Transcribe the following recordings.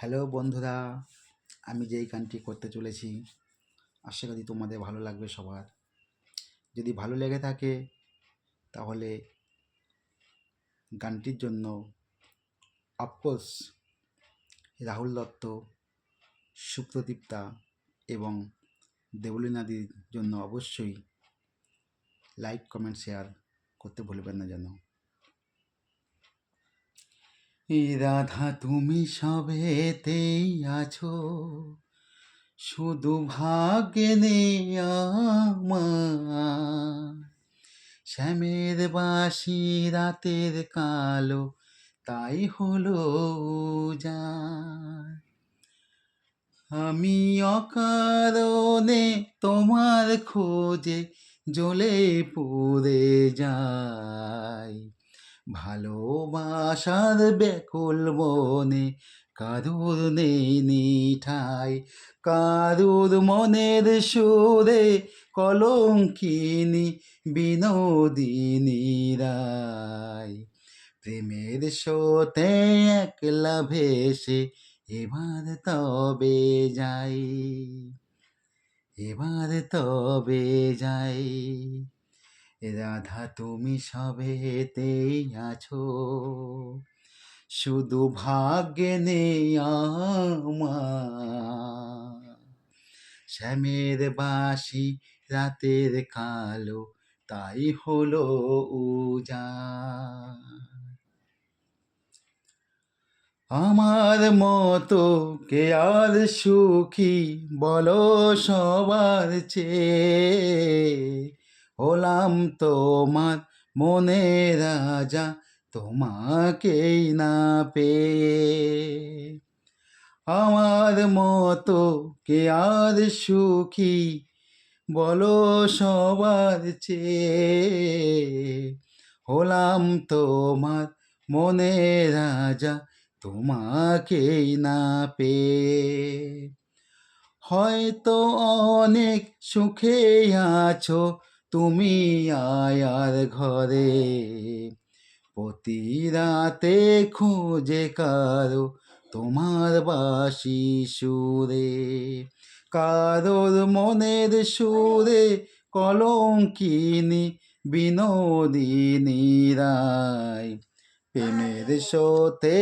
Hello বন্ধুরা, আমি যেই গানটি করতে চলেছি আশা করি তোমাদের ভালো লাগবে সবার। যদি ভালো লেগে থাকে তাহলে গানটির জন্য অফকোর্স রাহুল দত্ত, সুপ্রদীপ্তা এবং দেবলীনাদির জন্য অবশ্যই লাইক, কমেন্ট, শেয়ার করতে ভুলবেন না যেন। রাধা তুমি সবেতেই আছো, শুধু ভাগ্যে নেই আমার। শ্যামের বাঁশি রাতের কালো, তাই হলো উজাড়। আমি অকারণে তোমার খোঁজে জ্বলে পুড়ে যাই। ভালোবাসার ব্যাকুল মনে কারুর নেই নিঠাই, কারুর মনের সুরে কলঙ্কিনী বিনোদিনী রায়। প্রেমের স্রোতে একলা ভেসে এবার তবে যাই, এবার তবে যাই। রাধা তুমি সবেতেই আছো, শুধু ভাগ্যে নেই আমার। শ্যামের বাঁশি রাতের কালো, তাই হলো উজাড়। আমার মতো কে আর সুখী বলো সবার চেয়ে, হলাম তোমার মনে রাজা তোমাকেই না পেয়ে। আমার মতো কে আর সুখী বলো সবার চেয়ে, হলাম তোমার মনে রাজা তোমাকেই না পেয়ে। হয়তো অনেক সুখে আছো তুমি আয়ার ঘরে, প্রতি রাতে খুঁজে কারো তোমার বাঁশি সুরে, কারোর মনের সুরে কলঙ্কিনী বিনোদিনী রায়। প্রেমের স্রোতে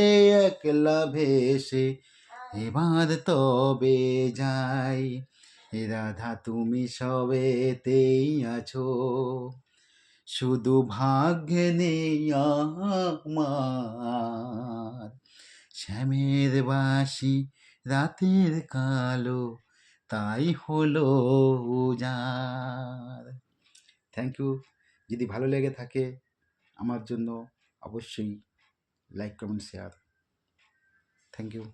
একলা ভেসে এবার তবে যাই। রাধা তুমি সবেতেই আছো, শুধু ভাগ্যে নেই আমার। শ্যামের বাঁশি রাতের কালো, তাই হলো উজাড়। Thank you. যদি ভালো লেগে থাকে আমার জন্য অবশ্যই like, comment, share. Thank you.